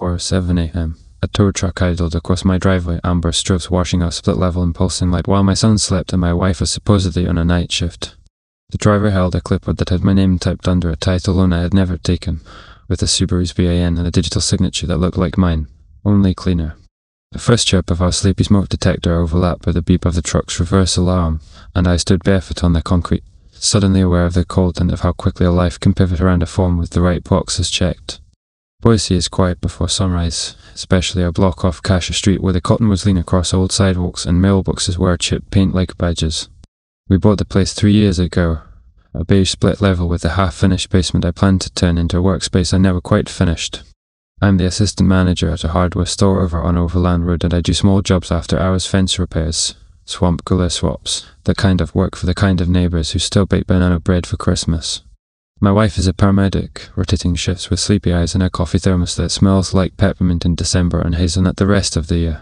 4:07 a.m. A tow truck idled across my driveway, amber strobes washing a split-level and pulsing light while my son slept and my wife was supposedly on a night shift. The driver held a clipboard that had my name typed under a title loan I had never taken, with a Subaru's VIN and a digital signature that looked like mine, only cleaner. The first chirp of our sleepy smoke detector overlapped with the beep of the truck's reverse alarm, and I stood barefoot on the concrete, suddenly aware of the cold and of how quickly a life can pivot around a form with the right boxes checked. Boise is quiet before sunrise, especially a block off Cassia Street where the cottonwoods lean across old sidewalks and mailboxes wear chip paint like badges. We bought the place 3 years ago, a beige split level with a half-finished basement I planned to turn into a workspace I never quite finished. I'm the assistant manager at a hardware store over on Overland Road and I do small jobs after hours fence repairs, swamp cooler swaps, the kind of work for the kind of neighbours who still bake banana bread for Christmas. My wife is a paramedic, rotating shifts with sleepy eyes and a coffee thermos that smells like peppermint in December and hazelnut the rest of the year.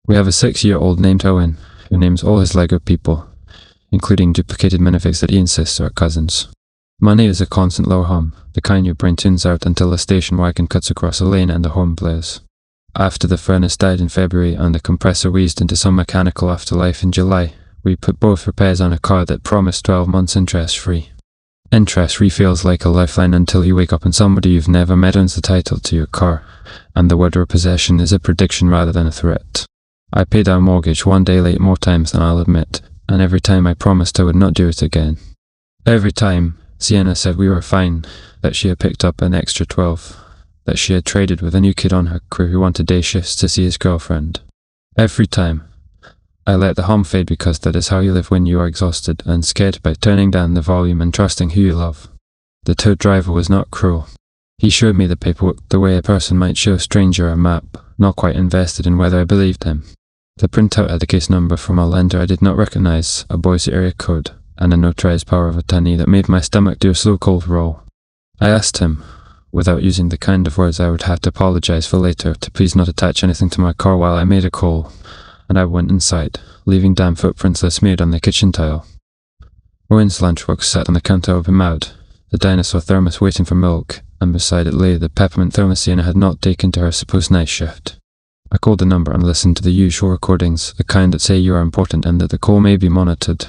We have a 6-year-old named Owen, who names all his Lego people, including duplicated minifigs that he insists are cousins. Money is a constant low hum, the kind your brain tunes out until the station wagon cuts across a lane and the horn blares. After the furnace died in February and the compressor wheezed into some mechanical afterlife in July, we put both repairs on a car that promised 12 months interest-free. Interest-free feels like a lifeline until you wake up and somebody you've never met owns the title to your car, and the word repossession is a prediction rather than a threat. I paid our mortgage one day late more times than I'll admit, and every time I promised I would not do it again. Every time, Sienna said we were fine, that she had picked up an extra 12, that she had traded with a new kid on her crew who wanted day shifts to see his girlfriend. Every time. I let the hum fade because that is how you live when you are exhausted and scared about turning down the volume and trusting who you love. The tow driver was not cruel. He showed me the paperwork the way a person might show a stranger a map, not quite invested in whether I believed him. The printout had a case number from a lender I did not recognize, a Boise area code, and a notarized power of attorney that made my stomach do a slow cold roll. I asked him, without using the kind of words I would have to apologize for later, to please not attach anything to my car while I made a call, and I went inside, leaving damn footprints that smeared on the kitchen tile. Owen's lunchbox sat on the counter open-mouthed, the dinosaur thermos waiting for milk, and beside it lay the peppermint thermos Sienna had not taken to her supposed night shift. I called the number and listened to the usual recordings, the kind that say you are important and that the call may be monitored,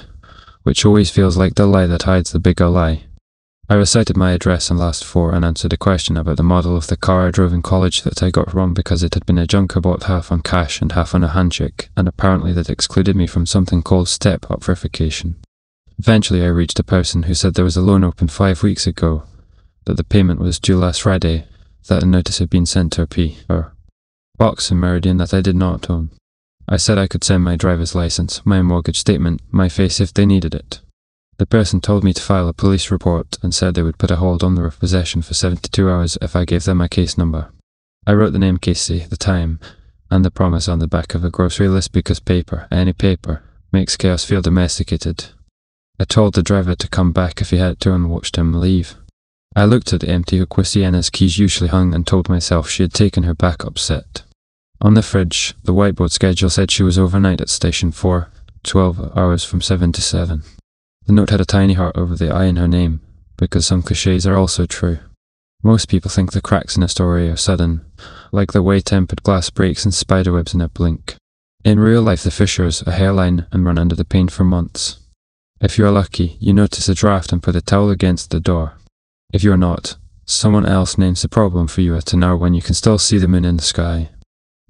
which always feels like the lie that hides the bigger lie. I recited my address and last four and answered a question about the model of the car I drove in college that I got wrong because it had been a junk I bought half on cash and half on a handshake, and apparently that excluded me from something called step-up verification. Eventually I reached a person who said there was a loan opened 5 weeks ago, that the payment was due last Friday, that a notice had been sent to a P.O. box in Meridian that I did not own. I said I could send my driver's license, my mortgage statement, my face if they needed it. The person told me to file a police report and said they would put a hold on the possession for 72 hours if I gave them my case number. I wrote the name Casey, the time, and the promise on the back of a grocery list because paper, any paper, makes chaos feel domesticated. I told the driver to come back if he had to and watched him leave. I looked at the empty hook where Sienna's keys usually hung and told myself she had taken her backup set. On the fridge, the whiteboard schedule said she was overnight at Station 4, 12 hours from 7 to 7. The note had a tiny heart over the I in her name, because some cliches are also true. Most people think the cracks in a story are sudden, like the way tempered glass breaks and spiderwebs in a blink. In real life the fissures a hairline and run under the pain for months. If you are lucky, you notice a draft and put a towel against the door. If you are not, someone else names the problem for you at an hour when you can still see the moon in the sky.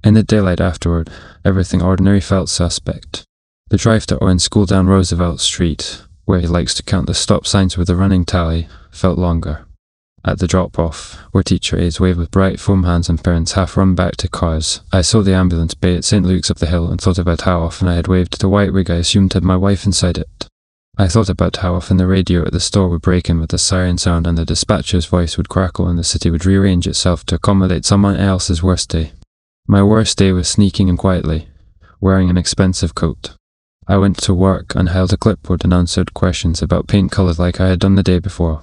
In the daylight afterward, everything ordinary felt suspect. The drive to Owen's school down Roosevelt Street, where he likes to count the stop signs with a running tally, felt longer. At the drop-off, where teacher aides wave with bright foam hands and parents half run back to cars, I saw the ambulance bay at St. Luke's up the hill and thought about how often I had waved at the white rig I assumed had my wife inside it. I thought about how often the radio at the store would break in with a siren sound and the dispatcher's voice would crackle and the city would rearrange itself to accommodate someone else's worst day. My worst day was sneaking in quietly, wearing an expensive coat. I went to work and held a clipboard and answered questions about paint colours like I had done the day before.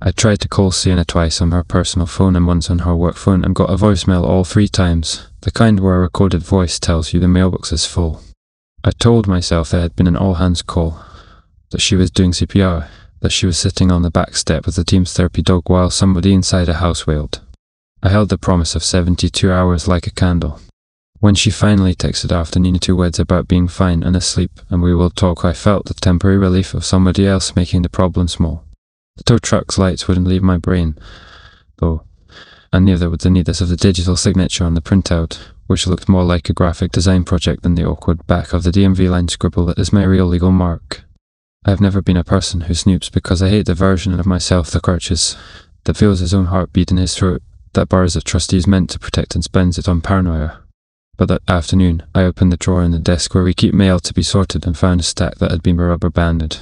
I tried to call Sienna twice on her personal phone and once on her work phone and got a voicemail all 3 times, the kind where a recorded voice tells you the mailbox is full. I told myself there had been an all-hands call, that she was doing CPR, that she was sitting on the back step with the team's therapy dog while somebody inside a house wailed. I held the promise of 72 hours like a candle. When she finally texted afternoon 2 words about being fine and asleep, and we will talk, I felt the temporary relief of somebody else making the problem small. The tow truck's lights wouldn't leave my brain, though, and neither would the neatness of the digital signature on the printout, which looked more like a graphic design project than the awkward back of the DMV line scribble that is my real legal mark. I have never been a person who snoops because I hate the version of myself that crouches, that feels his own heartbeat in his throat, that bars a trustee is meant to protect and spends it on paranoia. But that afternoon, I opened the drawer in the desk where we keep mail to be sorted and found a stack that had been rubber banded.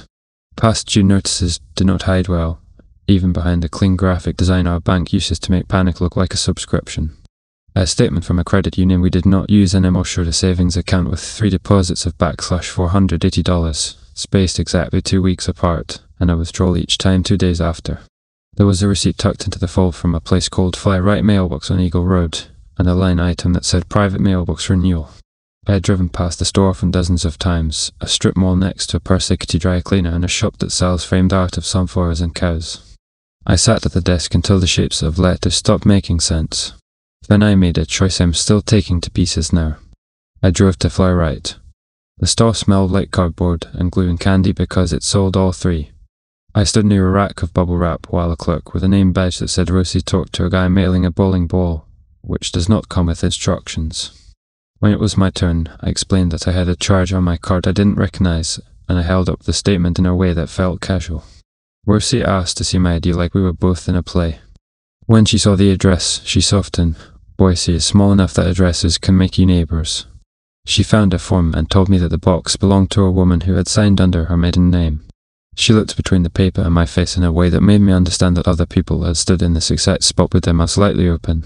Past due notices did not hide well, even behind the clean graphic design our bank uses to make panic look like a subscription. A statement from a credit union we did not use anymore showed a savings account with 3 deposits of $480, spaced exactly 2 weeks apart, and a withdrawal each time 2 days after. There was a receipt tucked into the fold from a place called Fly Right Mailbox on Eagle Road, and a line item that said private mailbox renewal. I had driven past the store often dozens of times, a strip mall next to a persnickety dry cleaner and a shop that sells framed art of sunflowers and cows. I sat at the desk until the shapes of letters stopped making sense. Then I made a choice I'm still taking to pieces now. I drove to Fly Right. The store smelled like cardboard and glue and candy because it sold all 3. I stood near a rack of bubble wrap while a clerk with a name badge that said Rosie talked to a guy mailing a bowling ball, which does not come with instructions. When it was my turn, I explained that I had a charge on my card I didn't recognize, and I held up the statement in a way that felt casual. Rosie asked to see my ID like we were both in a play. When she saw the address, she softened. Boise is small enough that addresses can make you neighbours. She found a form and told me that the box belonged to a woman who had signed under her maiden name. She looked between the paper and my face in a way that made me understand that other people had stood in this exact spot with their mouths slightly open.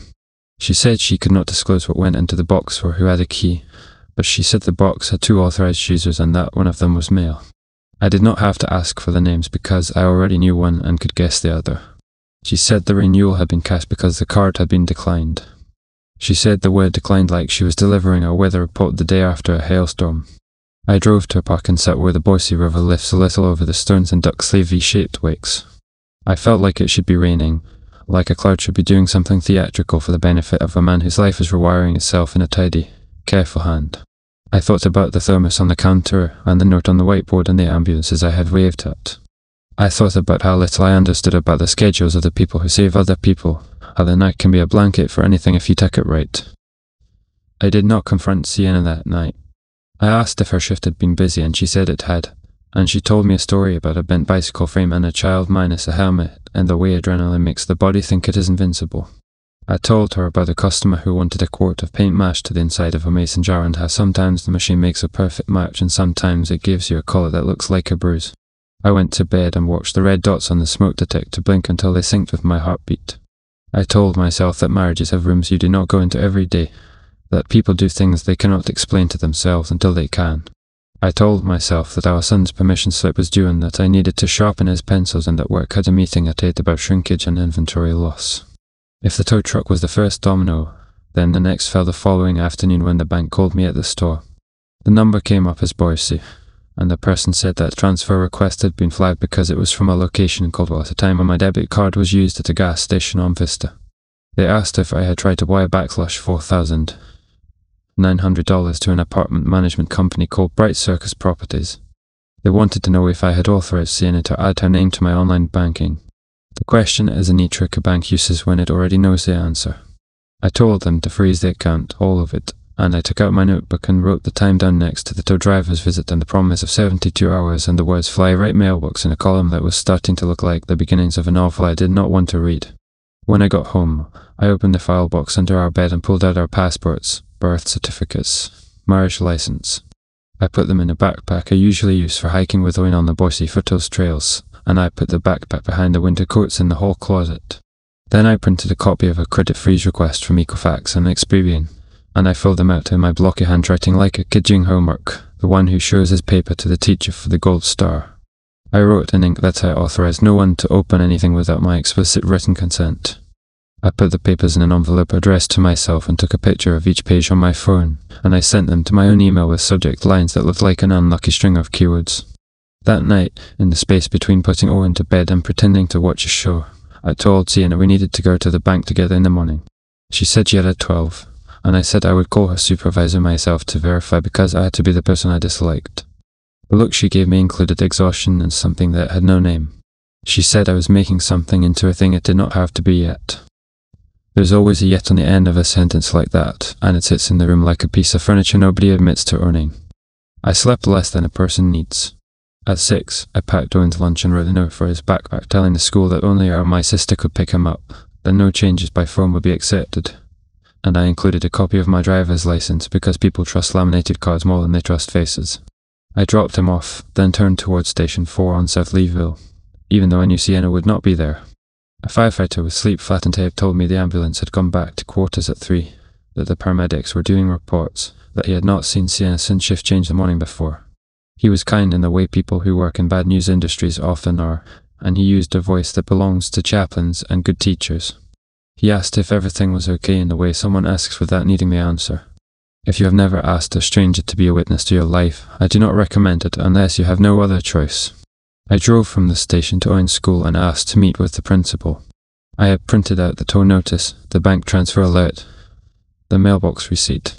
She said she could not disclose what went into the box or who had a key, but she said the box had 2 authorised users and that one of them was male. I did not have to ask for the names because I already knew one and could guess the other. She said the renewal had been cast because the card had been declined. She said the word declined like she was delivering a weather report the day after a hailstorm. I drove to a park and sat where the Boise River lifts a little over the Stearns and Duxley V-shaped wakes. I felt like it should be raining, like a cloud should be doing something theatrical for the benefit of a man whose life is rewiring itself in a tidy, careful hand. I thought about the thermos on the counter and the note on the whiteboard and the ambulances I had waved at. I thought about how little I understood about the schedules of the people who save other people, how the night can be a blanket for anything if you take it right. I did not confront Sienna that night. I asked if her shift had been busy and she said it had, and she told me a story about a bent bicycle frame and a child minus a helmet and the way adrenaline makes the body think it is invincible. I told her about a customer who wanted a quart of paint mashed to the inside of a mason jar and how sometimes the machine makes a perfect match and sometimes it gives you a colour that looks like a bruise. I went to bed and watched the red dots on the smoke detector blink until they synced with my heartbeat. I told myself that marriages have rooms you do not go into every day, that people do things they cannot explain to themselves until they can. I told myself that our son's permission slip was due and that I needed to sharpen his pencils and that work had a meeting at 8 about shrinkage and inventory loss. If the tow truck was the first domino, then the next fell the following afternoon when the bank called me at the store. The number came up as Boise, and the person said that transfer request had been flagged because it was from a location called at a time when my debit card was used at a gas station on Vista. They asked if I had tried to wire backslash $4,900 to an apartment management company called Bright Circus Properties. They wanted to know if I had authorized Sienna to add her name to my online banking. The question is a neat trick a bank uses when it already knows the answer. I told them to freeze the account, all of it, and I took out my notebook and wrote the time down next to the tow driver's visit and the promise of 72 hours and the words Fly Right Mailbox in a column that was starting to look like the beginnings of a novel I did not want to read. When I got home, I opened the file box under our bed and pulled out our passports, birth certificates, marriage license. I put them in a backpack I usually use for hiking with Owen on the Boise foothills trails, and I put the backpack behind the winter coats in the hall closet. Then I printed a copy of a credit freeze request from Equifax and Experian, and I filled them out in my blocky handwriting like a kid doing homework, the one who shows his paper to the teacher for the gold star. I wrote in ink that I authorized no one to open anything without my explicit written consent. I put the papers in an envelope addressed to myself and took a picture of each page on my phone, and I sent them to my own email with subject lines that looked like an unlucky string of keywords. That night, in the space between putting Owen to bed and pretending to watch a show, I told Sienna we needed to go to the bank together in the morning. She said she had 12, and I said I would call her supervisor myself to verify because I had to be the person I disliked. The look she gave me included exhaustion and something that had no name. She said I was making something into a thing it did not have to be yet. There's always a yet on the end of a sentence like that, and it sits in the room like a piece of furniture nobody admits to owning. I slept less than a person needs. At 6, I packed Owen's lunch and wrote a note for his backpack telling the school that only her and my sister could pick him up, that no changes by phone would be accepted. And I included a copy of my driver's license because people trust laminated cards more than they trust faces. I dropped him off, then turned towards Station 4 on South Leeville, even though I knew Sienna would not be there. A firefighter with sleep-flattened tape told me the ambulance had gone back to quarters at 3, that the paramedics were doing reports, that he had not seen Sienna since shift change the morning before. He was kind in the way people who work in bad news industries often are, and he used a voice that belongs to chaplains and good teachers. He asked if everything was okay in the way someone asks without needing the answer. If you have never asked a stranger to be a witness to your life, I do not recommend it unless you have no other choice. I drove from the station to Owen's school and asked to meet with the principal. I had printed out the tow notice, the bank transfer alert, the mailbox receipt.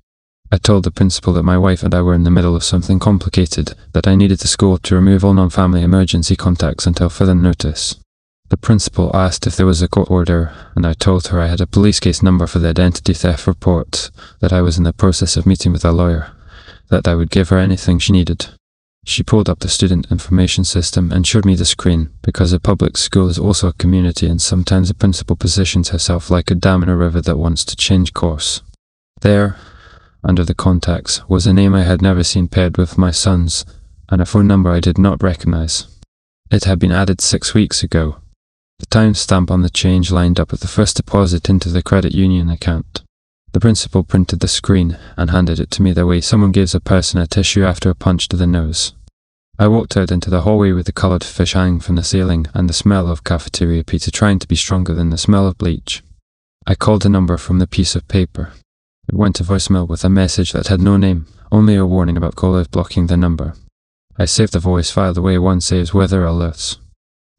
I told the principal that my wife and I were in the middle of something complicated, that I needed the school to remove all non-family emergency contacts until further notice. The principal asked if there was a court order, and I told her I had a police case number for the identity theft report, that I was in the process of meeting with a lawyer, that I would give her anything she needed. She pulled up the student information system and showed me the screen, because a public school is also a community and sometimes the principal positions herself like a dam in a river that wants to change course. There, under the contacts, was a name I had never seen paired with my son's, and a phone number I did not recognize. It had been added 6 weeks ago. The timestamp on the change lined up with the first deposit into the credit union account. The principal printed the screen and handed it to me the way someone gives a person a tissue after a punch to the nose. I walked out into the hallway with the coloured fish hanging from the ceiling and the smell of cafeteria pizza trying to be stronger than the smell of bleach. I called a number from the piece of paper. It went to voicemail with a message that had no name, only a warning about callers blocking the number. I saved the voice file the way one saves weather alerts.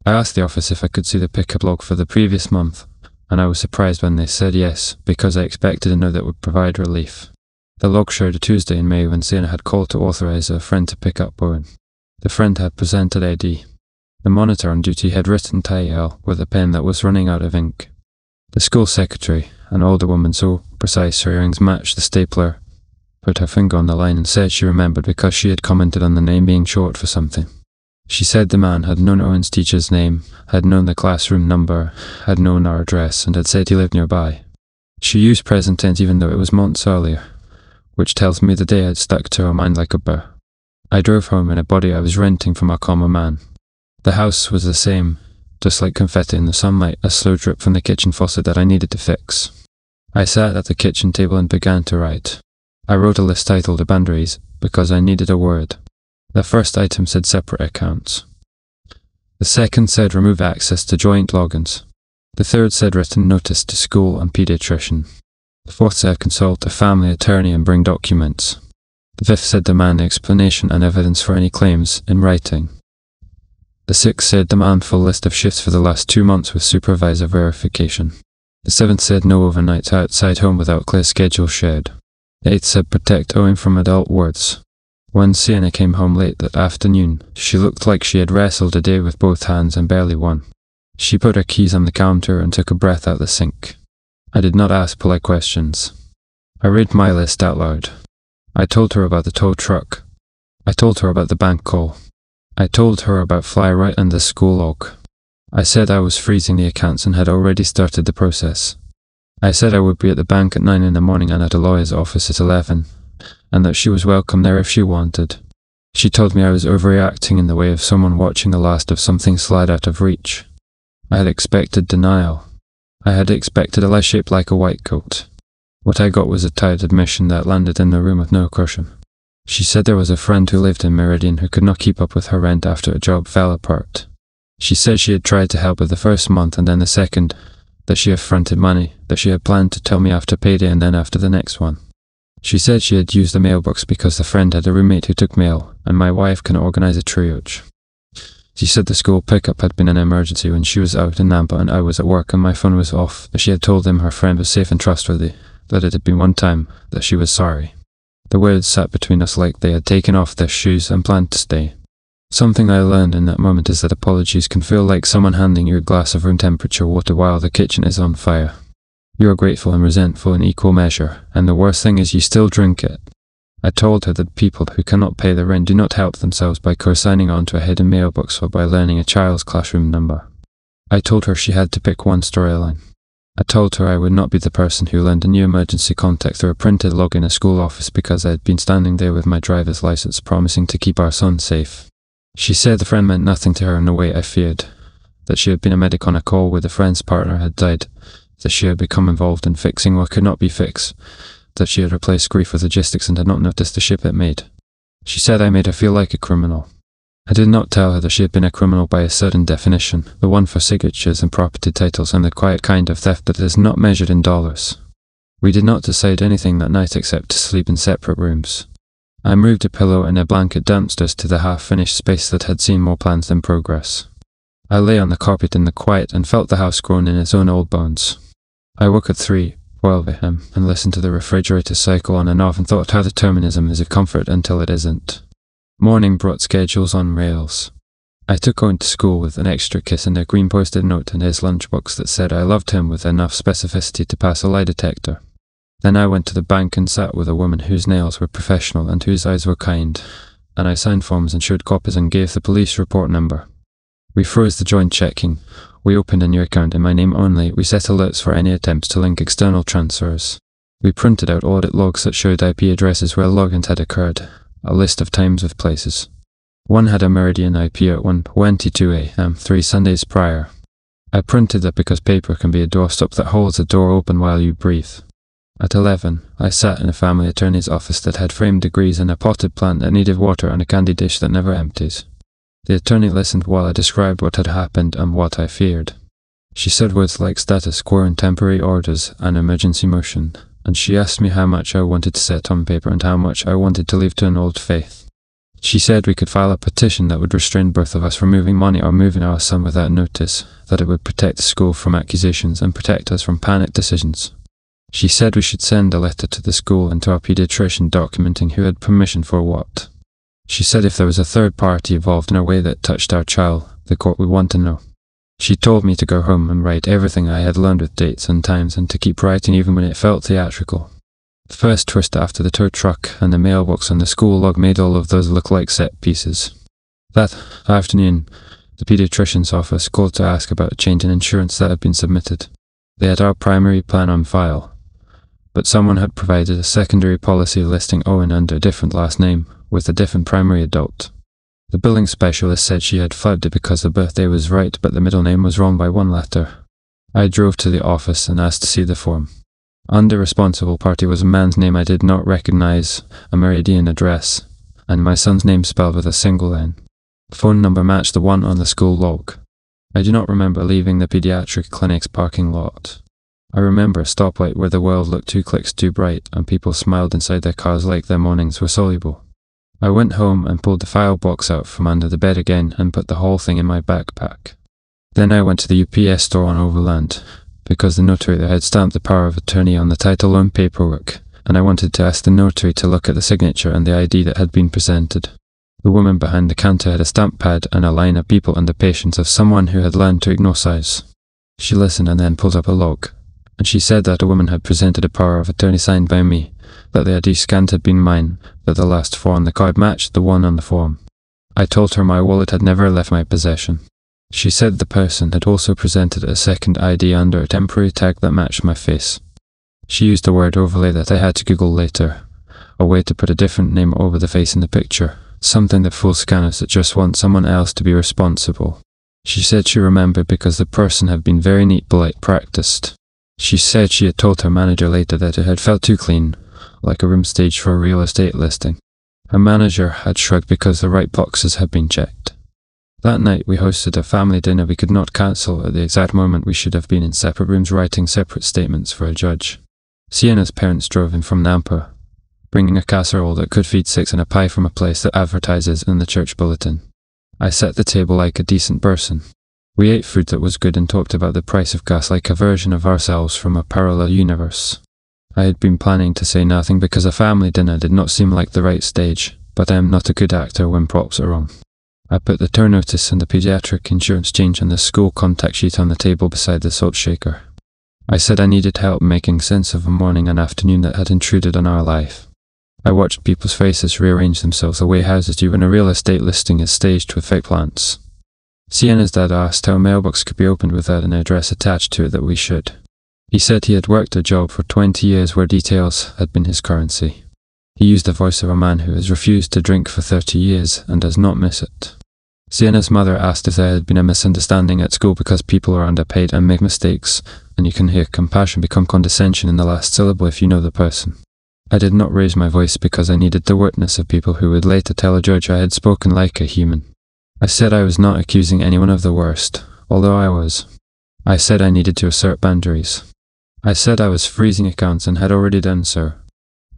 I asked the office if I could see the pickup log for the previous month, and I was surprised when they said yes, because I expected a note that would provide relief. The log showed a Tuesday in May when Sienna had called to authorise a friend to pick up Owen. The friend had presented ID. The monitor on duty had written T-L with a pen that was running out of ink. The school secretary, an older woman so precise her earrings matched the stapler, put her finger on the line and said she remembered because she had commented on the name being short for something. She said the man had known Owen's teacher's name, had known the classroom number, had known our address, and had said he lived nearby. She used present tense even though it was months earlier, which tells me the day had stuck to her mind like a burr. I drove home in a body I was renting from a common man. The house was the same, just like confetti in the sunlight, a slow drip from the kitchen faucet that I needed to fix. I sat at the kitchen table and began to write. I wrote a list titled Boundaries because I needed a word. The first item said separate accounts. The second said remove access to joint logins. The third said written notice to school and paediatrician. The fourth said consult a family attorney and bring documents. The fifth said demand explanation and evidence for any claims in writing. The sixth said demand full list of shifts for the last 2 months with supervisor verification. The seventh said no overnights outside home without clear schedule shared. The eighth said protect Owen from adult words. When Sienna came home late that afternoon, she looked like she had wrestled a day with both hands and barely won. She put her keys on the counter and took a breath out the sink. I did not ask polite questions. I read my list out loud. I told her about the tow truck. I told her about the bank call. I told her about Flywright and the school log. I said I was freezing the accounts and had already started the process. I said I would be at the bank at 9 in the morning and at a lawyer's office at 11, and that she was welcome there if she wanted. She told me I was overreacting in the way of someone watching the last of something slide out of reach. I had expected denial. I had expected a lie shaped like a white coat. What I got was a tired admission that landed in a room with no cushion. She said there was a friend who lived in Meridian who could not keep up with her rent after a job fell apart. She said she had tried to help with the first month and then the second, that she had fronted money, that she had planned to tell me after payday and then after the next one. She said she had used the mailbox because the friend had a roommate who took mail, and my wife can organise a triage. She said the school pickup had been an emergency when she was out in Nampa and I was at work and my phone was off, that she had told him her friend was safe and trustworthy, that it had been one time, that she was sorry. The words sat between us like they had taken off their shoes and planned to stay. Something I learned in that moment is that apologies can feel like someone handing you a glass of room temperature water while the kitchen is on fire. You are grateful and resentful in equal measure, and the worst thing is you still drink it. I told her that people who cannot pay their rent do not help themselves by co-signing onto a hidden mailbox or by learning a child's classroom number. I told her she had to pick one storyline. I told her I would not be the person who learned a new emergency contact through a printed log in a school office because I had been standing there with my driver's license promising to keep our son safe. She said the friend meant nothing to her in a way I feared, that she had been a medic on a call where the friend's partner had died, that she had become involved in fixing what could not be fixed, that she had replaced grief with logistics and had not noticed the ship it made. She said I made her feel like a criminal. I did not tell her that she had been a criminal by a certain definition, the one for signatures and property titles and the quiet kind of theft that is not measured in dollars. We did not decide anything that night except to sleep in separate rooms. I moved a pillow and a blanket downstairs to the half-finished space that had seen more plans than progress. I lay on the carpet in the quiet and felt the house groan in its own old bones. I woke at 3:12 a.m. and listened to the refrigerator cycle on and off and thought how determinism is a comfort until it isn't. Morning brought schedules on rails. I took Owen to school with an extra kiss and a green post-it note in his lunchbox that said I loved him with enough specificity to pass a lie detector. Then I went to the bank and sat with a woman whose nails were professional and whose eyes were kind, and I signed forms and showed copies and gave the police report number. We froze the joint checking. We opened a new account in my name only. We set alerts for any attempts to link external transfers. We printed out audit logs that showed IP addresses where logins had occurred, a list of times of places. One had a Meridian IP at 1:22 a.m. 3 Sundays prior. I printed that because paper can be a doorstop that holds the door open while you breathe. At 11, I sat in a family attorney's office that had framed degrees and a potted plant that needed water and a candy dish that never empties. The attorney listened while I described what had happened and what I feared. She said words like status quo and temporary orders and emergency motion, and she asked me how much I wanted to set on paper and how much I wanted to leave to an old faith. She said we could file a petition that would restrain both of us from moving money or moving our son without notice, that it would protect the school from accusations and protect us from panicked decisions. She said we should send a letter to the school and to our pediatrician documenting who had permission for what. She said if there was a third party involved in a way that touched our child, the court would want to know. She told me to go home and write everything I had learned with dates and times and to keep writing even when it felt theatrical. The first twist after the tow truck and the mailbox and the school log made all of those look like set pieces. That afternoon, the pediatrician's office called to ask about a change in insurance that had been submitted. They had our primary plan on file, but someone had provided a secondary policy listing Owen under a different last name, with a different primary adult. The billing specialist said she had flagged it because the birthday was right but the middle name was wrong by one letter. I drove to the office and asked to see the form. Under responsible party was a man's name I did not recognize, a Meridian address, and my son's name spelled with a single N. The phone number matched the one on the school log. I do not remember leaving the pediatric clinic's parking lot. I remember a stoplight where the world looked 2 clicks too bright and people smiled inside their cars like their mornings were soluble. I went home and pulled the file box out from under the bed again and put the whole thing in my backpack. Then I went to the UPS store on Overland, because the notary there had stamped the power of attorney on the title loan paperwork, and I wanted to ask the notary to look at the signature and the ID that had been presented. The woman behind the counter had a stamp pad and a line of people and the patience of someone who had learned to ignore size. She listened and then pulled up a log, and she said that a woman had presented a power of attorney signed by me, that the ID scanned had been mine, that the last 4 on the card matched the one on the form. I told her my wallet had never left my possession. She said the person had also presented a second ID under a temporary tag that matched my face. She used a word overlay that I had to Google later, a way to put a different name over the face in the picture, something that fools scanners that just want someone else to be responsible. She said she remembered because the person had been very neat, polite, practiced. She said she had told her manager later that it had felt too clean, like a room staged for a real estate listing. Her manager had shrugged because the right boxes had been checked. That night we hosted a family dinner we could not cancel at the exact moment we should have been in separate rooms writing separate statements for a judge. Sienna's parents drove in from Nampa, bringing a casserole that could feed 6 and a pie from a place that advertises in the church bulletin. I set the table like a decent person. We ate food that was good and talked about the price of gas like a version of ourselves from a parallel universe. I had been planning to say nothing because a family dinner did not seem like the right stage, but I am not a good actor when props are wrong. I put the tour notice and the pediatric insurance change and the school contact sheet on the table beside the salt shaker. I said I needed help making sense of a morning and afternoon that had intruded on our life. I watched people's faces rearrange themselves the way houses do when a real estate listing is staged with fake plants. Sienna's dad asked how a mailbox could be opened without an address attached to it that we should. He said he had worked a job for 20 years where details had been his currency. He used the voice of a man who has refused to drink for 30 years and does not miss it. Sienna's mother asked if there had been a misunderstanding at school because people are underpaid and make mistakes, and you can hear compassion become condescension in the last syllable if you know the person. I did not raise my voice because I needed the witness of people who would later tell a judge I had spoken like a human. I said I was not accusing anyone of the worst, although I was. I said I needed to assert boundaries. I said I was freezing accounts and had already done so.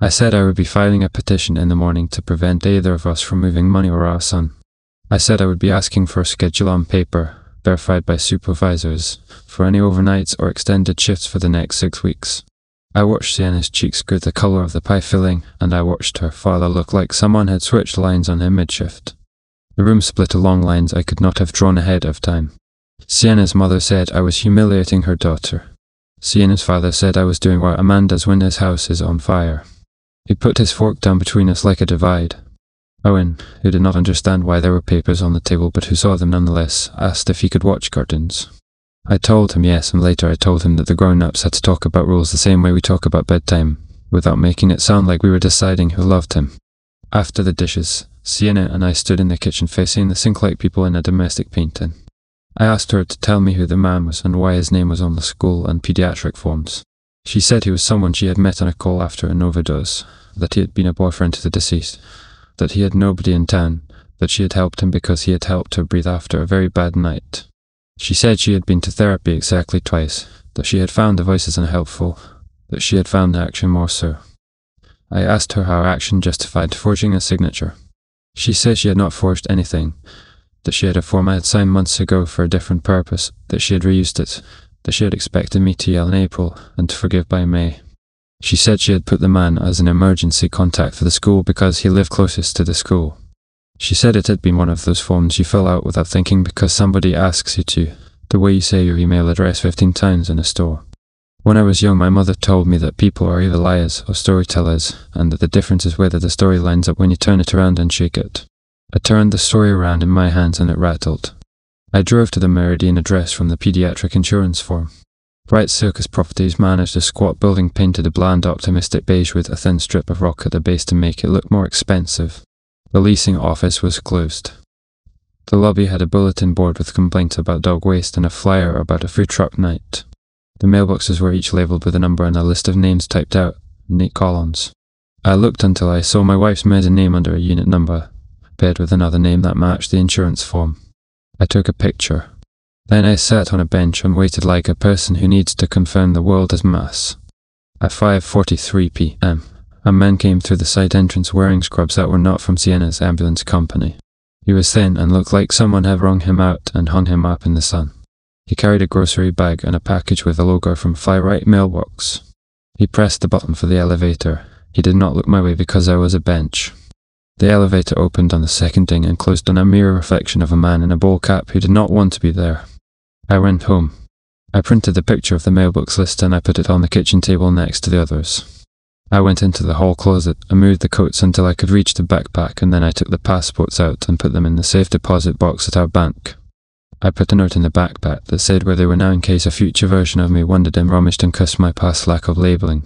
I said I would be filing a petition in the morning to prevent either of us from moving money or our son. I said I would be asking for a schedule on paper, verified by supervisors, for any overnights or extended shifts for the next 6 weeks. I watched Sienna's cheeks go the colour of the pie filling, and I watched her father look like someone had switched lines on him mid-shift. The room split along lines I could not have drawn ahead of time. Sienna's mother said I was humiliating her daughter. Sienna's father said I was doing what a man does when his house is on fire. He put his fork down between us like a divide. Owen, who did not understand why there were papers on the table but who saw them nonetheless, asked if he could watch cartoons. I told him yes, and later I told him that the grown-ups had to talk about rules the same way we talk about bedtime, without making it sound like we were deciding who loved him. After the dishes, Sienna and I stood in the kitchen facing the sink like people in a domestic painting. I asked her to tell me who the man was and why his name was on the school and pediatric forms. She said he was someone she had met on a call after an overdose, that he had been a boyfriend to the deceased, that he had nobody in town, that she had helped him because he had helped her breathe after a very bad night. She said she had been to therapy exactly twice, that she had found the voices unhelpful, that she had found the action more so. I asked her how action justified forging a signature. She said she had not forged anything, that she had a form I had signed months ago for a different purpose, that she had reused it, that she had expected me to yell in April and to forgive by May. She said she had put the man as an emergency contact for the school because he lived closest to the school. She said it had been one of those forms you fill out without thinking because somebody asks you to, the way you say your email address 15 times in a store. When I was young, my mother told me that people are either liars or storytellers, and that the difference is whether the story lines up when you turn it around and shake it. I turned the story around in my hands and it rattled. I drove to the Meridian address from the pediatric insurance form. Bright Circus Properties managed a squat building painted a bland optimistic beige with a thin strip of rock at the base to make it look more expensive. The leasing office was closed. The lobby had a bulletin board with complaints about dog waste and a flyer about a food truck night. The mailboxes were each labelled with a number and a list of names typed out in neat columns. I looked until I saw my wife's maiden name under a unit number, paired with another name that matched the insurance form. I took a picture. Then I sat on a bench and waited like a person who needs to confirm the world as mass. At 5:43 p.m., a man came through the side entrance wearing scrubs that were not from Sienna's ambulance company. He was thin and looked like someone had wrung him out and hung him up in the sun. He carried a grocery bag and a package with a logo from Fly Right Mailbox. He pressed the button for the elevator. He did not look my way because I was a bench. The elevator opened on the second ding and closed on a mirror reflection of a man in a bowl cap who did not want to be there. I went home. I printed the picture of the mailbox list and I put it on the kitchen table next to the others. I went into the hall closet and moved the coats until I could reach the backpack, and then I took the passports out and put them in the safe deposit box at our bank. I put a note in the backpack that said where they were now in case a future version of me wondered and rummaged and cursed my past lack of labelling.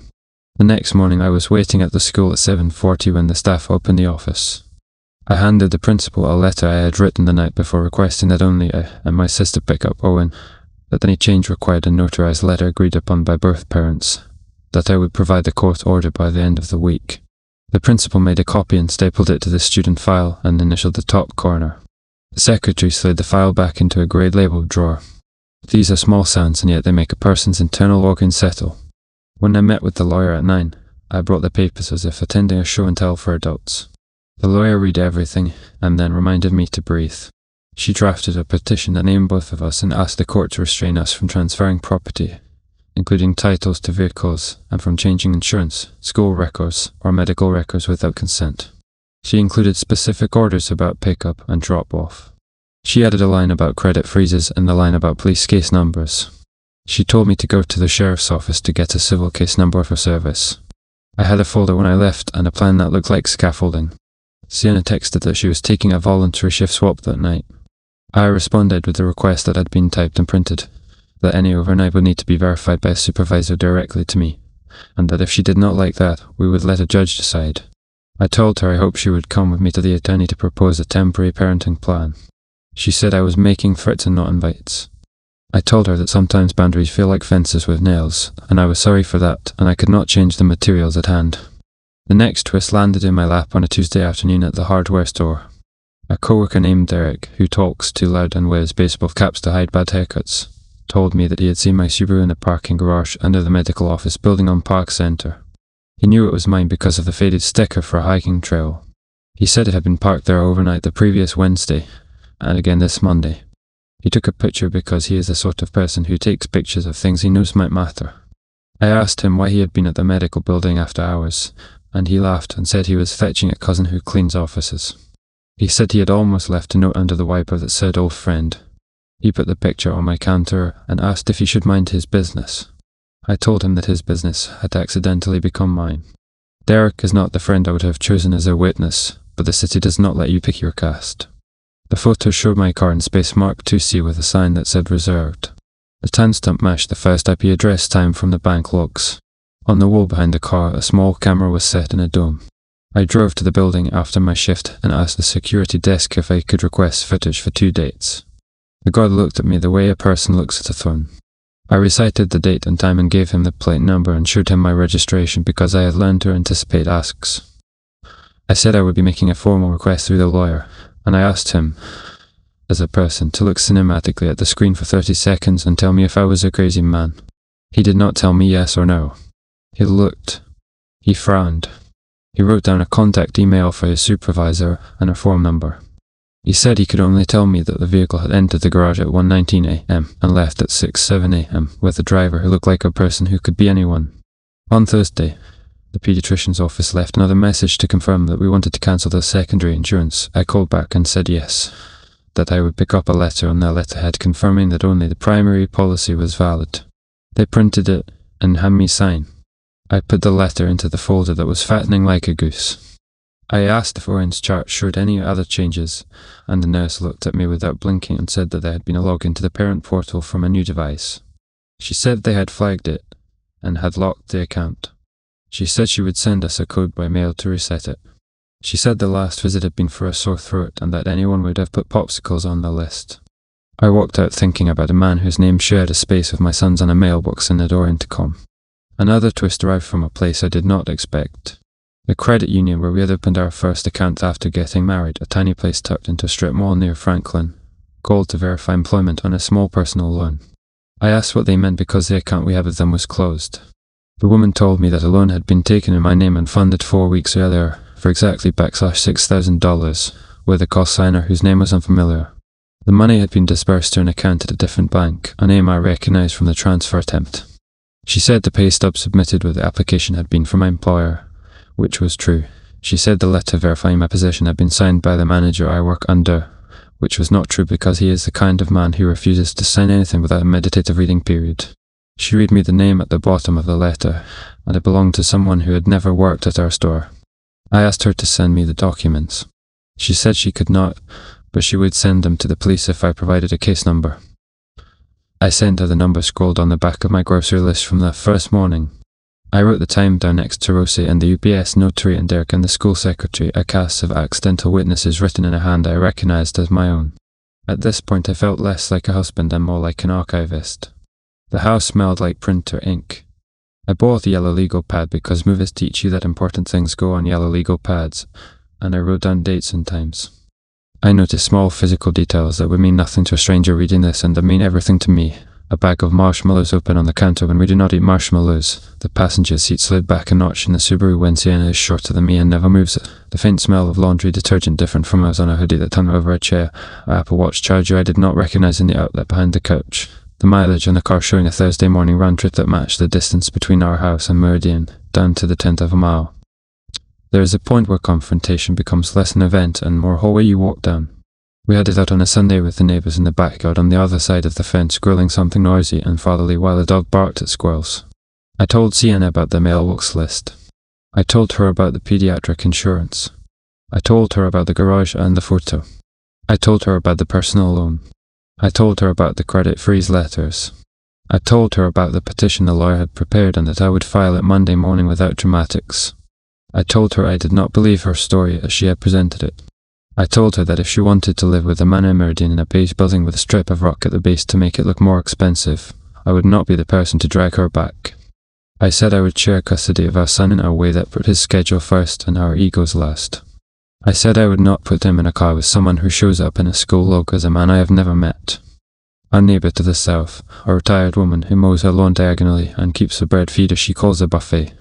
The next morning I was waiting at the school at 7:40 when the staff opened the office. I handed the principal a letter I had written the night before requesting that only I and my sister pick up Owen, that any change required a notarized letter agreed upon by both parents, that I would provide the court order by the end of the week. The principal made a copy and stapled it to the student file and initialed the top corner. The secretary slid the file back into a grade labeled drawer. These are small sounds, and yet they make a person's internal organs settle. When I met with the lawyer at 9, I brought the papers as if attending a show and tell for adults. The lawyer read everything and then reminded me to breathe. She drafted a petition that named both of us and asked the court to restrain us from transferring property, including titles to vehicles, and from changing insurance, school records, or medical records without consent. She included specific orders about pickup and drop-off. She added a line about credit freezes and a line about police case numbers. She told me to go to the sheriff's office to get a civil case number for service. I had a folder when I left and a plan that looked like scaffolding. Sienna texted that she was taking a voluntary shift swap that night. I responded with a request that had been typed and printed, that any overnight would need to be verified by a supervisor directly to me, and that if she did not like that, we would let a judge decide. I told her I hoped she would come with me to the attorney to propose a temporary parenting plan. She said I was making threats and not invites. I told her that sometimes boundaries feel like fences with nails, and I was sorry for that, and I could not change the materials at hand. The next twist landed in my lap on a Tuesday afternoon at the hardware store. A coworker named Derek, who talks too loud and wears baseball caps to hide bad haircuts, told me that he had seen my Subaru in a parking garage under the medical office building on Park Center. He knew it was mine because of the faded sticker for a hiking trail. He said it had been parked there overnight the previous Wednesday, and again this Monday. He took a picture because he is the sort of person who takes pictures of things he knows might matter. I asked him why he had been at the medical building after hours, and he laughed and said he was fetching a cousin who cleans offices. He said he had almost left a note under the wiper that said "old friend." He put the picture on my counter and asked if he should mind his business. I told him that his business had accidentally become mine. Derek is not the friend I would have chosen as a witness, but the city does not let you pick your cast. The photo showed my car in space marked 2C with a sign that said reserved. The timestamp matched the first IP address time from the bank logs. On the wall behind the car, a small camera was set in a dome. I drove to the building after my shift and asked the security desk if I could request footage for 2 dates. The guard looked at me the way a person looks at a throne. I recited the date and time and gave him the plate number and showed him my registration because I had learned to anticipate asks. I said I would be making a formal request through the lawyer, and I asked him, as a person, to look cinematically at the screen for 30 seconds and tell me if I was a crazy man. He did not tell me yes or no. He looked. He frowned. He wrote down a contact email for his supervisor and a phone number. He said he could only tell me that the vehicle had entered the garage at 1:19 a.m. and left at 6:07 a.m. with a driver who looked like a person who could be anyone. On Thursday, the pediatrician's office left another message to confirm that we wanted to cancel the secondary insurance. I called back and said yes, that I would pick up a letter on their letterhead confirming that only the primary policy was valid. They printed it and had me sign. I put the letter into the folder that was fattening like a goose. I asked if Oren's chart showed any other changes, and the nurse looked at me without blinking and said that there had been a login to the parent portal from a new device. She said they had flagged it and had locked the account. She said she would send us a code by mail to reset it. She said the last visit had been for a sore throat and that anyone would have put popsicles on the list. I walked out thinking about a man whose name shared a space with my son's on a mailbox in the door intercom. Another twist arrived from a place I did not expect. The credit union where we had opened our first account after getting married, a tiny place tucked into a strip mall near Franklin, called to verify employment on a small personal loan. I asked what they meant because the account we had with them was closed. The woman told me that a loan had been taken in my name and funded 4 weeks earlier for exactly $6,000 with a cosigner whose name was unfamiliar. The money had been disbursed to an account at a different bank, a name I recognized from the transfer attempt. She said the pay stub submitted with the application had been from my employer, which was true. She said the letter verifying my position had been signed by the manager I work under, which was not true because he is the kind of man who refuses to sign anything without a meditative reading period. She read me the name at the bottom of the letter, and it belonged to someone who had never worked at our store. I asked her to send me the documents. She said she could not, but she would send them to the police if I provided a case number. I sent her the number scrawled on the back of my grocery list from the first morning. I wrote the time down next to Rosie and the UPS notary and Derek and the school secretary, a cast of accidental witnesses written in a hand I recognized as my own. At this point I felt less like a husband and more like an archivist. The house smelled like printer ink. I bought the yellow legal pad because movies teach you that important things go on yellow legal pads, and I wrote down dates and times. I noticed small physical details that would mean nothing to a stranger reading this and that mean everything to me. A bag of marshmallows open on the counter when we do not eat marshmallows. The passenger seat slid back a notch in the Subaru when Sienna is shorter than me and never moves it. The faint smell of laundry detergent different from us on a hoodie that hung over a chair. Our Apple Watch charger I did not recognize in the outlet behind the couch. The mileage on the car showing a Thursday morning round trip that matched the distance between our house and Meridian, down to the 10th of a mile. There is a point where confrontation becomes less an event and more a hallway you walk down. We had it out on a Sunday with the neighbours in the backyard on the other side of the fence grilling something noisy and fatherly while the dog barked at squirrels. I told Sienna about the mailbox list. I told her about the pediatric insurance. I told her about the garage and the photo. I told her about the personal loan. I told her about the credit freeze letters. I told her about the petition the lawyer had prepared and that I would file it Monday morning without dramatics. I told her I did not believe her story as she had presented it. I told her that if she wanted to live with a man in Meridian in a beige building with a strip of rock at the base to make it look more expensive, I would not be the person to drag her back. I said I would share custody of our son in a way that put his schedule first and our egos last. I said I would not put him in a car with someone who shows up in a school log as a man I have never met. Our neighbour to the south, a retired woman who mows her lawn diagonally and keeps a bird feeder she calls a buffet,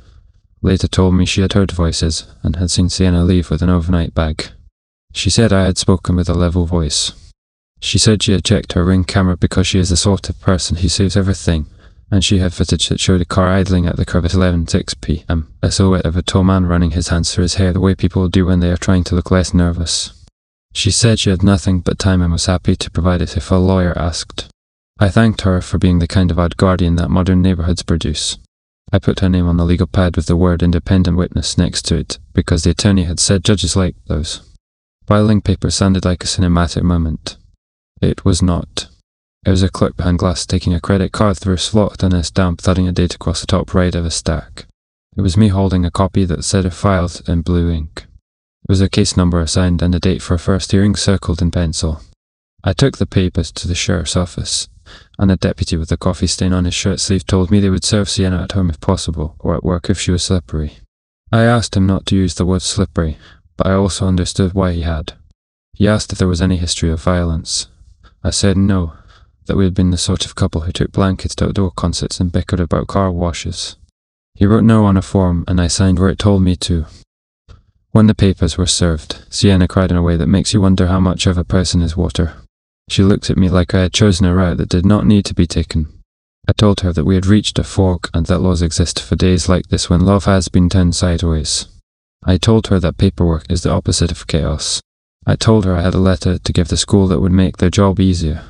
later told me she had heard voices and had seen Sienna leave with an overnight bag. She said I had spoken with a level voice. She said she had checked her Ring camera because she is the sort of person who saves everything, and she had footage that showed a car idling at the curb at 11:06 p.m, a silhouette of a tall man running his hands through his hair the way people do when they are trying to look less nervous. She said she had nothing but time and was happy to provide it if a lawyer asked. I thanked her for being the kind of odd guardian that modern neighbourhoods produce. I put her name on the legal pad with the word independent witness next to it, because the attorney had said judges like those. Filing paper sounded like a cinematic moment. It was not. It was a clerk behind glass taking a credit card through a slot and a stamp thudding a date across the top right of a stack. It was me holding a copy that said filed in blue ink. It was a case number assigned and a date for a first hearing circled in pencil. I took the papers to the sheriff's office, and a deputy with a coffee stain on his shirt sleeve told me they would serve Sienna at home if possible, or at work if she was slippery. I asked him not to use the word slippery, but I also understood why he had. He asked if there was any history of violence. I said no, that we had been the sort of couple who took blankets to outdoor concerts and bickered about car washes. He wrote no on a form, and I signed where it told me to. When the papers were served, Sienna cried in a way that makes you wonder how much of a person is water. She looked at me like I had chosen a route that did not need to be taken. I told her that we had reached a fork and that laws exist for days like this when love has been turned sideways. I told her that paperwork is the opposite of chaos. I told her I had a letter to give the school that would make their job easier.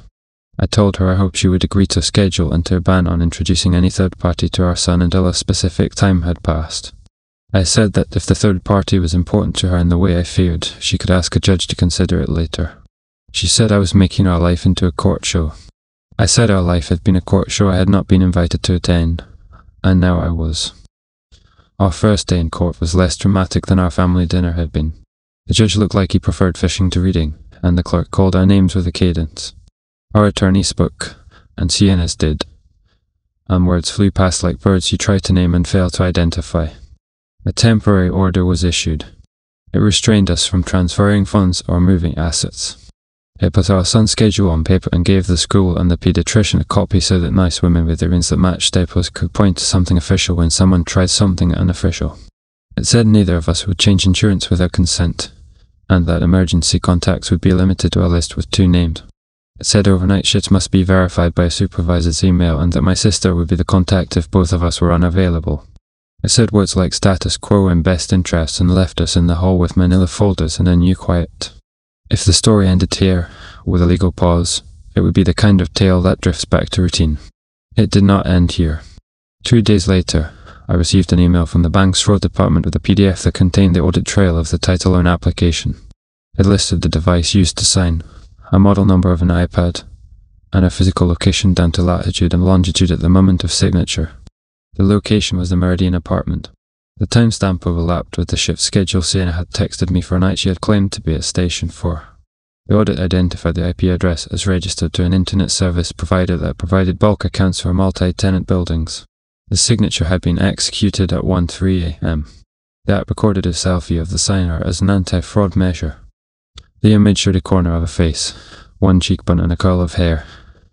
I told her I hoped she would agree to a schedule and to a ban on introducing any third party to our son until a specific time had passed. I said that if the third party was important to her in the way I feared, she could ask a judge to consider it later. She said I was making our life into a court show. I said our life had been a court show I had not been invited to attend, and now I was. Our first day in court was less dramatic than our family dinner had been. The judge looked like he preferred fishing to reading, and the clerk called our names with a cadence. Our attorney spoke, and Sienna's did, and words flew past like birds you try to name and fail to identify. A temporary order was issued. It restrained us from transferring funds or moving assets. It put our son's schedule on paper and gave the school and the paediatrician a copy so that nice women with earrings that matched staples could point to something official when someone tried something unofficial. It said neither of us would change insurance without consent, and that emergency contacts would be limited to a list with 2 names. It said overnight shifts must be verified by a supervisor's email and that my sister would be the contact if both of us were unavailable. It said words like status quo and best interests and left us in the hall with manila folders and a new quiet. If the story ended here, with a legal pause, it would be the kind of tale that drifts back to routine. It did not end here. 2 days later, I received an email from the bank's fraud department with a PDF that contained the audit trail of the title loan application. It listed the device used to sign, a model number of an iPad, and a physical location down to latitude and longitude at the moment of signature. The location was the Meridian apartment. The timestamp overlapped with the shift schedule Sienna had texted me for a night she had claimed to be at Station 4. The audit identified the IP address as registered to an internet service provider that provided bulk accounts for multi-tenant buildings. The signature had been executed at 1:03 a.m. The app recorded a selfie of the signer as an anti-fraud measure. The image showed a corner of a face, one cheekbone and a curl of hair,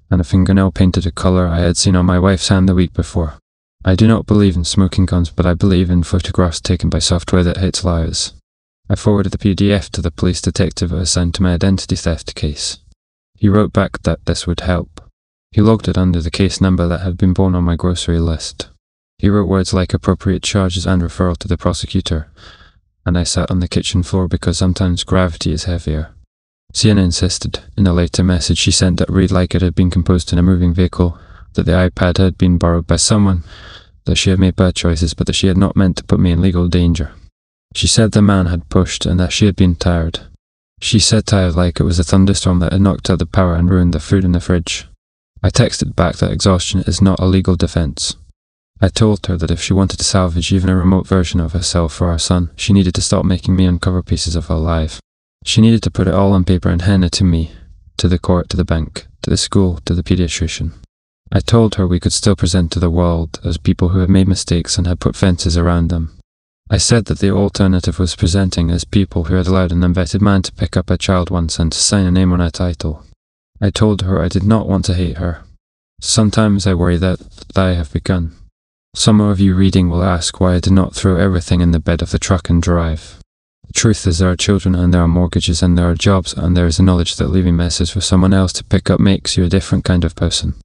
and a fingernail painted a colour I had seen on my wife's hand the week before. I do not believe in smoking guns, but I believe in photographs taken by software that hates liars. I forwarded the PDF to the police detective assigned to my identity theft case. He wrote back that this would help. He logged it under the case number that had been born on my grocery list. He wrote words like appropriate charges and referral to the prosecutor, and I sat on the kitchen floor because sometimes gravity is heavier. Sienna insisted, in a later message she sent that read like it had been composed in a moving vehicle, that the iPad had been borrowed by someone, that she had made bad choices but that she had not meant to put me in legal danger. She said the man had pushed and that she had been tired. She said tired like it was a thunderstorm that had knocked out the power and ruined the food in the fridge. I texted back that exhaustion is not a legal defence. I told her that if she wanted to salvage even a remote version of herself for our son, she needed to stop making me uncover pieces of her life. She needed to put it all on paper and hand it to me, to the court, to the bank, to the school, to the paediatrician. I told her we could still present to the world as people who had made mistakes and had put fences around them. I said that the alternative was presenting as people who had allowed an unvetted man to pick up a child once and to sign a name on a title. I told her I did not want to hate her. Sometimes I worry that I have begun. Some of you reading will ask why I did not throw everything in the bed of the truck and drive. The truth is there are children and there are mortgages and there are jobs and there is a knowledge that leaving messes for someone else to pick up makes you a different kind of person.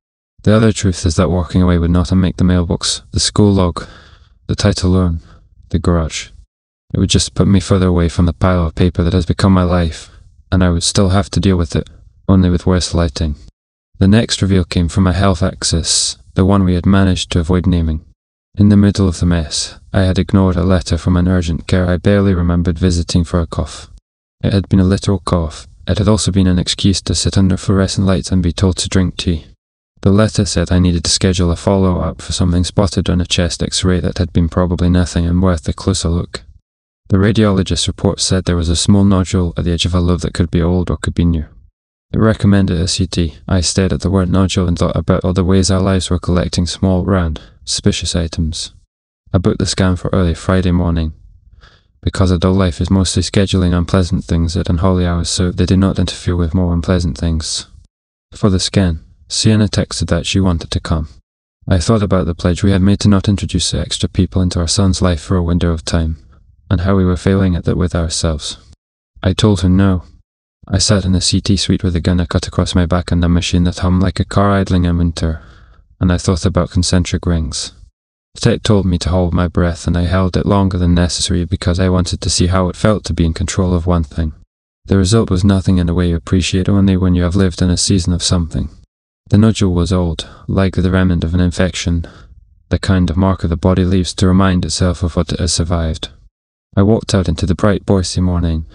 The other truth is that walking away would not unmake the mailbox, the school log, the title loan, the garage. It would just put me further away from the pile of paper that has become my life, and I would still have to deal with it, only with worse lighting. The next reveal came from my health axis, the one we had managed to avoid naming. In the middle of the mess, I had ignored a letter from an urgent care I barely remembered visiting for a cough. It had been a literal cough. It had also been an excuse to sit under fluorescent lights and be told to drink tea. The letter said I needed to schedule a follow-up for something spotted on a chest x-ray that had been probably nothing and worth a closer look. The radiologist's report said there was a small nodule at the edge of a lobe that could be old or could be new. It recommended a CT. I stared at the word nodule and thought about all the ways our lives were collecting small, round, suspicious items. I booked the scan for early Friday morning. Because a dull life is mostly scheduling unpleasant things at unholy hours so they did not interfere with more unpleasant things. For the scan, Sienna texted that she wanted to come. I thought about the pledge we had made to not introduce extra people into our son's life for a window of time, and how we were failing at that with ourselves. I told her no. I sat in the CT suite with a gun cut across my back and a machine that hummed like a car idling in winter, and I thought about concentric rings. The tech told me to hold my breath, and I held it longer than necessary because I wanted to see how it felt to be in control of one thing. The result was nothing in a way you appreciate only when you have lived in a season of something. The nodule was old, like the remnant of an infection, the kind of marker the body leaves to remind itself of what it has survived. I walked out into the bright Boise morning,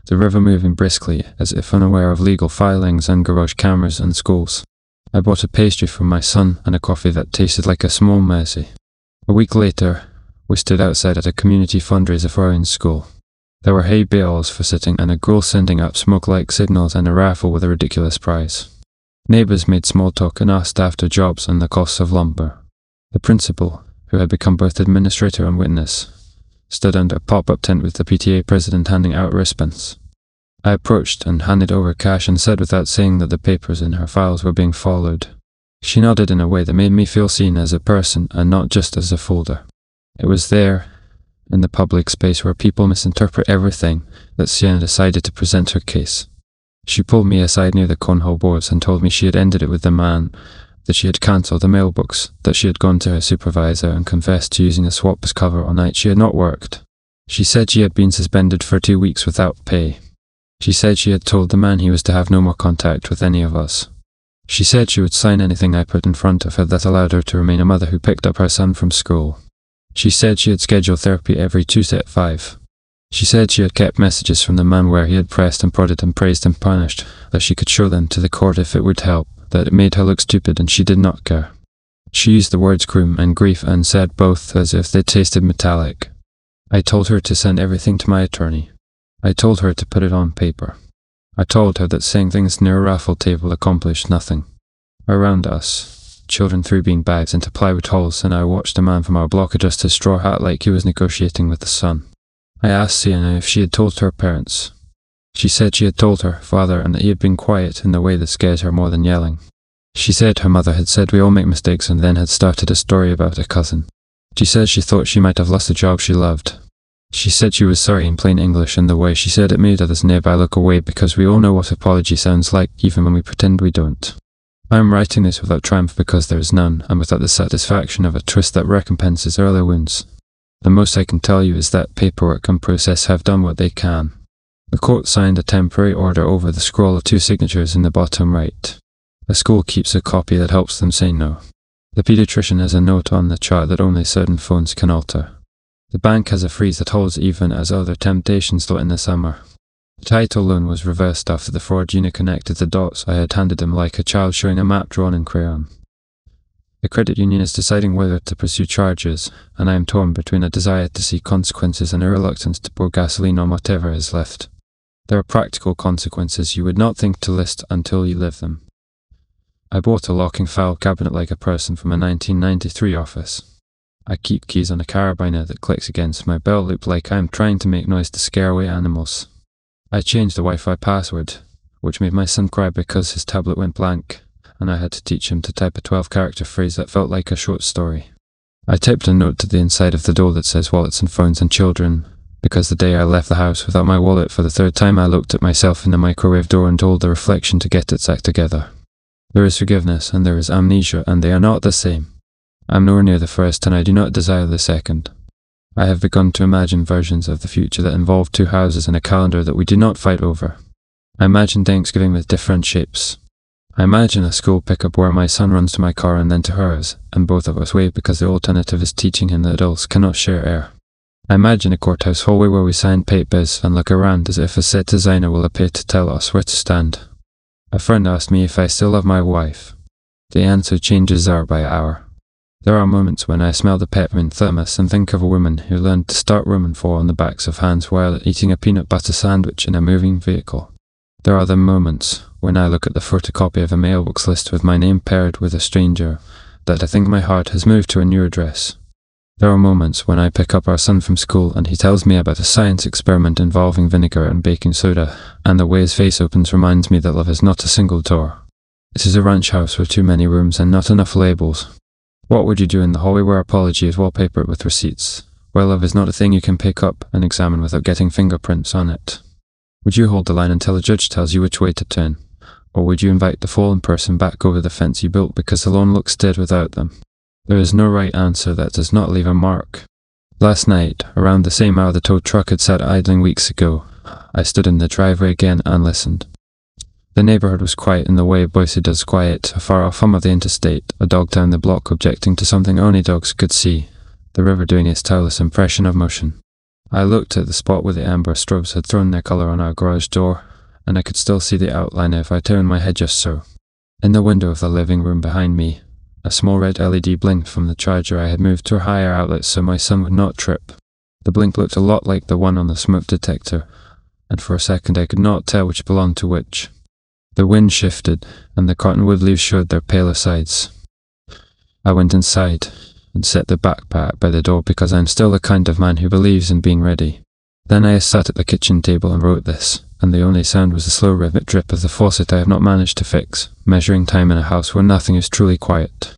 the river moving briskly, as if unaware of legal filings and garage cameras and schools. I bought a pastry for my son and a coffee that tasted like a small mercy. A week later, we stood outside at a community fundraiser for our own school. There were hay bales for sitting and a girl sending up smoke-like signals and a raffle with a ridiculous prize. Neighbours made small talk and asked after jobs and the costs of lumber. The principal, who had become both administrator and witness, stood under a pop-up tent with the PTA president handing out wristbands. I approached and handed over cash and said without saying that the papers in her files were being followed. She nodded in a way that made me feel seen as a person and not just as a folder. It was there, in the public space where people misinterpret everything, that Sienna decided to present her case. She pulled me aside near the cornhole boards and told me she had ended it with the man, that she had cancelled the mailbox, that she had gone to her supervisor and confessed to using a swap as cover on nights she had not worked. She said she had been suspended for 2 weeks without pay. She said she had told the man he was to have no more contact with any of us. She said she would sign anything I put in front of her that allowed her to remain a mother who picked up her son from school. She said she had scheduled therapy every Tuesday at 5. She said she had kept messages from the man where he had pressed and prodded and praised and punished, that she could show them to the court if it would help, that it made her look stupid and she did not care. She used the words groom and grief and said both as if they tasted metallic. I told her to send everything to my attorney. I told her to put it on paper. I told her that saying things near a raffle table accomplished nothing. Around us, children threw bean bags into plywood holes, and I watched a man from our block adjust his straw hat like he was negotiating with the sun. I asked Sienna if she had told her parents. She said she had told her father and that he had been quiet in the way that scares her more than yelling. She said her mother had said we all make mistakes and then had started a story about a cousin. She said she thought she might have lost a job she loved. She said she was sorry in plain English, and the way she said it made others nearby look away because we all know what apology sounds like, even when we pretend we don't. I am writing this without triumph because there is none, and without the satisfaction of a truth that recompenses earlier wounds. The most I can tell you is that paperwork and process have done what they can. The court signed a temporary order over the scroll of 2 signatures in the bottom right. The school keeps a copy that helps them say no. The pediatrician has a note on the chart that only certain phones can alter. The bank has a freeze that holds even as other temptations don't in the summer. The title loan was reversed after the fraud unit connected the dots I had handed him like a child showing a map drawn in crayon. The credit union is deciding whether to pursue charges, and I am torn between a desire to see consequences and a reluctance to pour gasoline on whatever is left. There are practical consequences you would not think to list until you live them. I bought a locking file cabinet like a person from a 1993 office. I keep keys on a carabiner that clicks against my belt loop like I am trying to make noise to scare away animals. I changed the Wi-Fi password, which made my son cry because his tablet went blank, and I had to teach him to type a 12-character phrase that felt like a short story. I typed a note to the inside of the door that says wallets and phones and children, because the day I left the house without my wallet for the 3rd time I looked at myself in the microwave door and told the reflection to get its act together. There is forgiveness and there is amnesia, and they are not the same. I am nowhere near the first, and I do not desire the second. I have begun to imagine versions of the future that involve 2 houses and a calendar that we do not fight over. I imagine Thanksgiving with different shapes. I imagine a school pickup where my son runs to my car and then to hers, and both of us wave because the alternative is teaching him that adults cannot share air. I imagine a courthouse hallway where we sign papers and look around as if a set designer will appear to tell us where to stand. A friend asked me if I still love my wife. The answer changes hour by hour. There are moments when I smell the peppermint thermos and think of a woman who learned to start room and fall on the backs of hands while eating a peanut butter sandwich in a moving vehicle. There are the moments when I look at the photocopy of a mailbox list with my name paired with a stranger that I think my heart has moved to a new address. There are moments when I pick up our son from school and he tells me about a science experiment involving vinegar and baking soda, and the way his face opens reminds me that love is not a single door. It is a ranch house with too many rooms and not enough labels. What would you do in the hallway where apology is wallpapered with receipts, where love is not a thing you can pick up and examine without getting fingerprints on it? Would you hold the line until a judge tells you which way to turn? Or would you invite the fallen person back over the fence you built because the lawn looks dead without them? There is no right answer that does not leave a mark. Last night, around the same hour the tow truck had sat idling weeks ago, I stood in the driveway again and listened. The neighborhood was quiet in the way Boise does quiet, a far-off hum of the interstate, a dog down the block objecting to something only dogs could see, the river doing its tireless impression of motion. I looked at the spot where the amber strobes had thrown their colour on our garage door, and I could still see the outline if I turned my head just so. In the window of the living room behind me, a small red LED blinked from the charger I had moved to a higher outlet so my son would not trip. The blink looked a lot like the one on the smoke detector, and for a second I could not tell which belonged to which. The wind shifted, and the cottonwood leaves showed their paler sides. I went inside, and set the backpack by the door because I am still the kind of man who believes in being ready. Then I sat at the kitchen table and wrote this, and the only sound was the slow rhythmic drip of the faucet I have not managed to fix, measuring time in a house where nothing is truly quiet.